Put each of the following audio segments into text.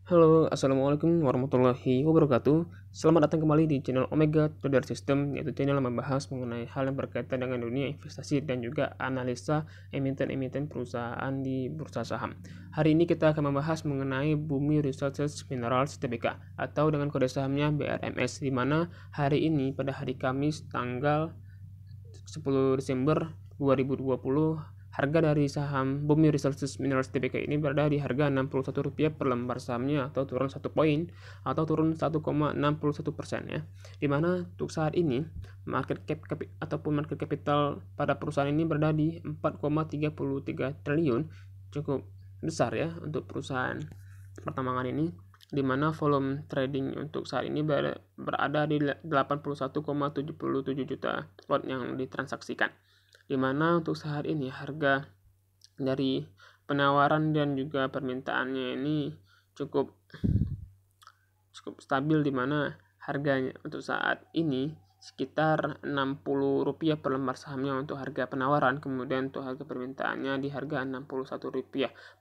Halo, assalamualaikum warahmatullahi wabarakatuh. Selamat datang kembali di channel Omega Trader System, yaitu channel yang membahas mengenai hal yang berkaitan dengan dunia investasi dan juga analisa emiten-emiten perusahaan di bursa saham. Hari ini kita akan membahas mengenai Bumi Resources Minerals Tbk atau dengan kode sahamnya BRMS, di mana hari ini pada hari Kamis tanggal 10 Desember 2020 harga dari saham Bumi Resources Minerals Tbk ini berada di harga Rp61 per lembar sahamnya, atau turun 1 poin atau turun 1,61% ya. Dimana untuk saat ini market capital pada perusahaan ini berada di 4,33 triliun, cukup besar ya untuk perusahaan pertambangan ini, di mana volume trading untuk saat ini berada di 81,77 juta lot yang ditransaksikan. Di mana untuk saat ini harga dari penawaran dan juga permintaannya ini cukup stabil, di mana harganya untuk saat ini sekitar Rp60 per lembar sahamnya untuk harga penawaran, kemudian untuk harga permintaannya di harga Rp61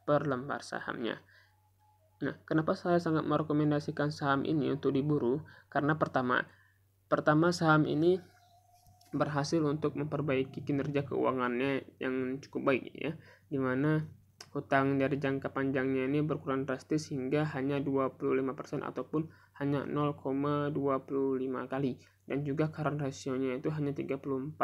per lembar sahamnya. Nah, kenapa saya sangat merekomendasikan saham ini untuk diburu? Karena pertama saham ini berhasil untuk memperbaiki kinerja keuangannya yang cukup baik ya, dimana hutang dari jangka panjangnya ini berkurang drastis hingga hanya 25% ataupun hanya 0,25 kali, dan juga current ratio-nya itu hanya 34,06%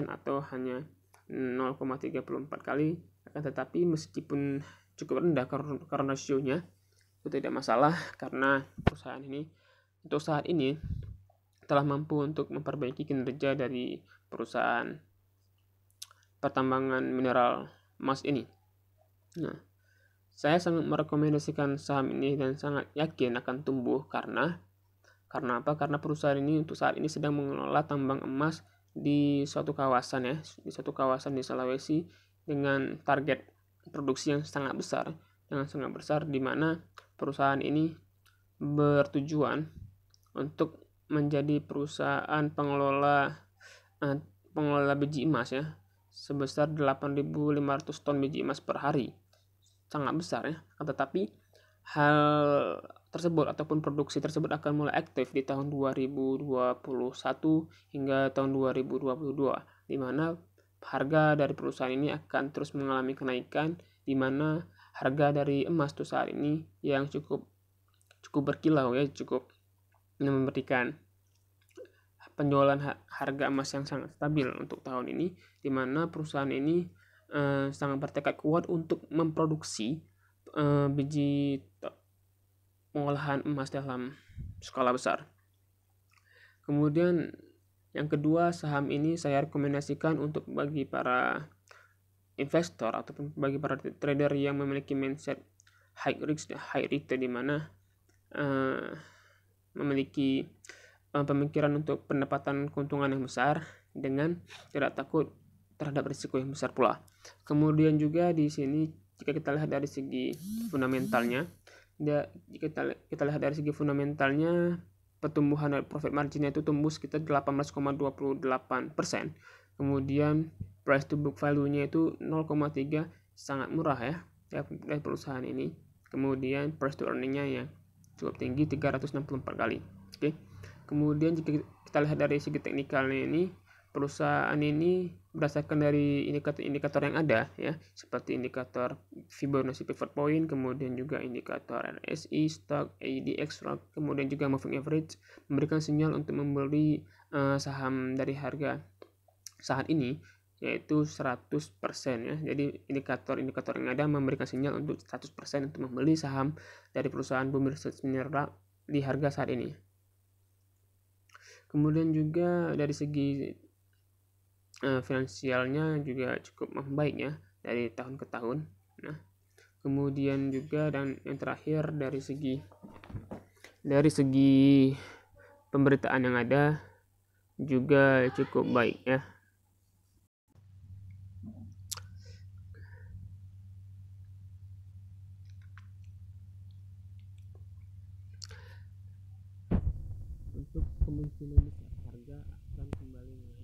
atau hanya 0,34 kali. Akan tetapi meskipun cukup rendah current ratio-nya, itu tidak masalah karena perusahaan ini untuk saat ini telah mampu untuk memperbaiki kinerja dari perusahaan pertambangan mineral emas ini. Nah, saya sangat merekomendasikan saham ini dan sangat yakin akan tumbuh karena apa? Karena perusahaan ini untuk saat ini sedang mengelola tambang emas di suatu kawasan ya, di suatu kawasan di Sulawesi, dengan target produksi yang sangat besar, di mana perusahaan ini bertujuan untuk menjadi perusahaan pengelola biji emas ya, sebesar 8.500 ton biji emas per hari. Sangat besar ya. Tetapi hal tersebut ataupun produksi tersebut akan mulai aktif di tahun 2021 hingga tahun 2022, di mana harga dari perusahaan ini akan terus mengalami kenaikan, di mana harga dari emas tuh saat ini yang cukup berkilau ya, cukup memberikan penjualan harga emas yang sangat stabil untuk tahun ini, di mana perusahaan ini sangat bertekad kuat untuk memproduksi biji pengolahan emas dalam skala besar. Kemudian yang kedua, saham ini saya rekomendasikan untuk bagi para investor ataupun bagi para trader yang memiliki mindset high risk dan high return, di mana memiliki pemikiran untuk pendapatan keuntungan yang besar dengan tidak takut terhadap risiko yang besar pula. Kemudian juga di sini jika kita lihat dari segi fundamentalnya, pertumbuhan dari profit marginnya itu tumbuh sekitar 18,28%. Kemudian price to book value-nya itu 0,3, sangat murah ya dari perusahaan ini. Kemudian price to earning-nya yang cukup tinggi, 364 kali. Oke. Kemudian jika kita lihat dari segi teknikalnya ini, perusahaan ini berdasarkan dari indikator yang ada ya, seperti indikator Fibonacci pivot point, kemudian juga indikator RSI, stock, ADX, kemudian juga moving average, memberikan sinyal untuk membeli saham dari harga saat ini yaitu 100% ya. Jadi indikator yang ada memberikan sinyal untuk 100% untuk membeli saham dari perusahaan Bumi Resources Mineral di harga saat ini. Kemudian juga dari segi finansialnya juga cukup membaik ya dari tahun ke tahun. Nah, kemudian juga dan yang terakhir dari segi pemberitaan yang ada juga cukup baik ya. Untuk kemungkinan besar harga akan kembali naik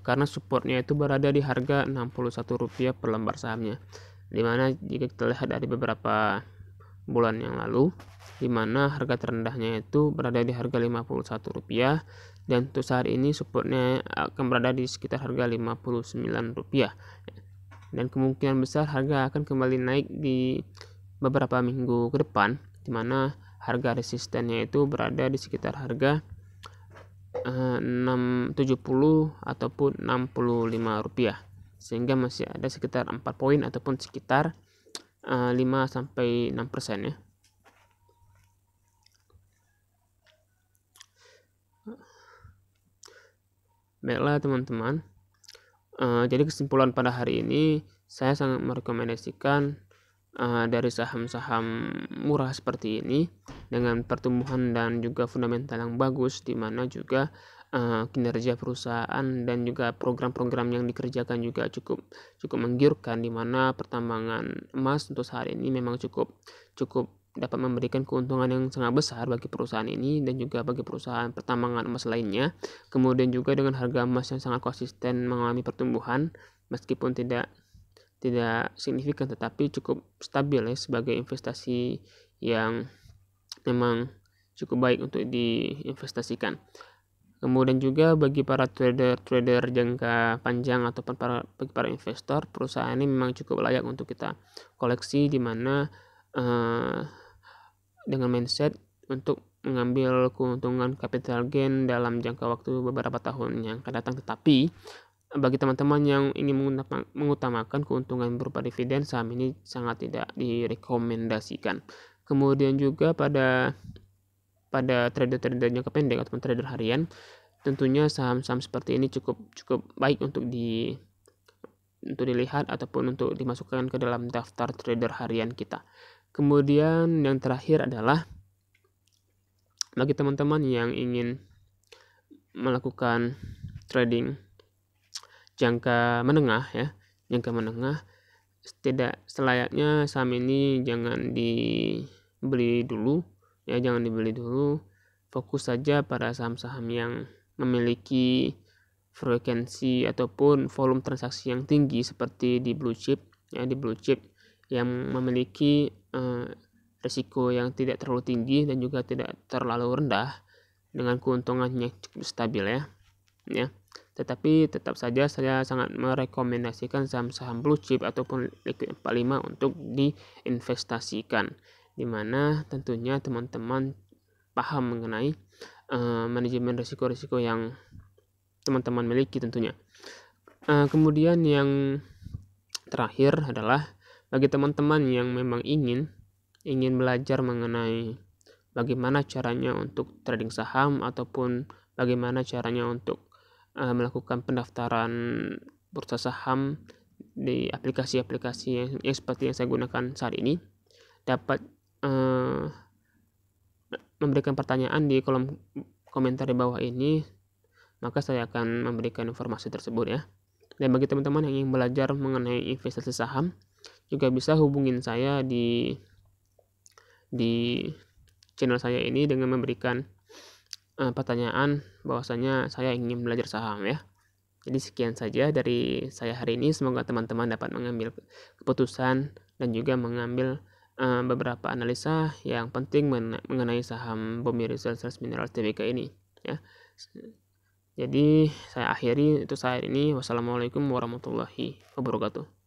karena supportnya itu berada di harga Rp61 per lembar sahamnya. Dimana jika kita lihat dari beberapa bulan yang lalu, dimana harga terendahnya itu berada di harga Rp51, dan untuk saat ini supportnya akan berada di sekitar harga Rp59, dan kemungkinan besar harga akan kembali naik di beberapa minggu ke depan, dimana harga resistennya itu berada di sekitar harga 670 ataupun Rp65, sehingga masih ada sekitar 4 poin ataupun sekitar 5-6% ya. Baiklah teman-teman, jadi kesimpulan pada hari ini, saya sangat merekomendasikan dari saham-saham murah seperti ini dengan pertumbuhan dan juga fundamental yang bagus, di mana juga kinerja perusahaan dan juga program-program yang dikerjakan juga cukup menggiurkan, di mana pertambangan emas untuk saat ini memang cukup dapat memberikan keuntungan yang sangat besar bagi perusahaan ini dan juga bagi perusahaan pertambangan emas lainnya. Kemudian juga dengan harga emas yang sangat konsisten mengalami pertumbuhan meskipun tidak signifikan, tetapi cukup stabil ya, sebagai investasi yang memang cukup baik untuk diinvestasikan. Kemudian juga bagi para trader jangka panjang ataupun bagi para investor, perusahaan ini memang cukup layak untuk kita koleksi, di mana dengan mindset untuk mengambil keuntungan capital gain dalam jangka waktu beberapa tahun yang akan datang. Tetapi bagi teman-teman yang ingin mengutamakan keuntungan berupa dividen, saham ini sangat tidak direkomendasikan. Kemudian juga pada trader-trader jangka pendek ataupun trader harian, tentunya saham-saham seperti ini cukup baik untuk dilihat ataupun untuk dimasukkan ke dalam daftar trader harian kita. Kemudian yang terakhir adalah bagi teman-teman yang ingin melakukan trading jangka menengah ya, tidak selayaknya saham ini jangan dibeli dulu ya, fokus saja pada saham-saham yang memiliki frekuensi ataupun volume transaksi yang tinggi seperti di blue chip yang memiliki risiko yang tidak terlalu tinggi dan juga tidak terlalu rendah, dengan keuntungannya cukup stabil ya. Tetapi tetap saja saya sangat merekomendasikan saham-saham blue chip ataupun liquid 45 untuk diinvestasikan, dimana tentunya teman-teman paham mengenai manajemen risiko-risiko yang teman-teman miliki tentunya. Kemudian yang terakhir adalah bagi teman-teman yang memang ingin belajar mengenai bagaimana caranya untuk trading saham ataupun bagaimana caranya untuk melakukan pendaftaran bursa saham di aplikasi-aplikasi yang seperti yang saya gunakan saat ini, dapat memberikan pertanyaan di kolom komentar di bawah ini, maka saya akan memberikan informasi tersebut ya. Dan bagi teman-teman yang ingin belajar mengenai investasi saham, juga bisa hubungin saya di channel saya ini dengan memberikan pertanyaan bahwasanya saya ingin belajar saham ya. Jadi sekian saja dari saya hari ini, semoga teman-teman dapat mengambil keputusan dan juga mengambil beberapa analisa yang penting mengenai saham Bumi Resources Mineral Tbk ini ya. Jadi saya akhiri itu saat ini. Wassalamualaikum warahmatullahi wabarakatuh.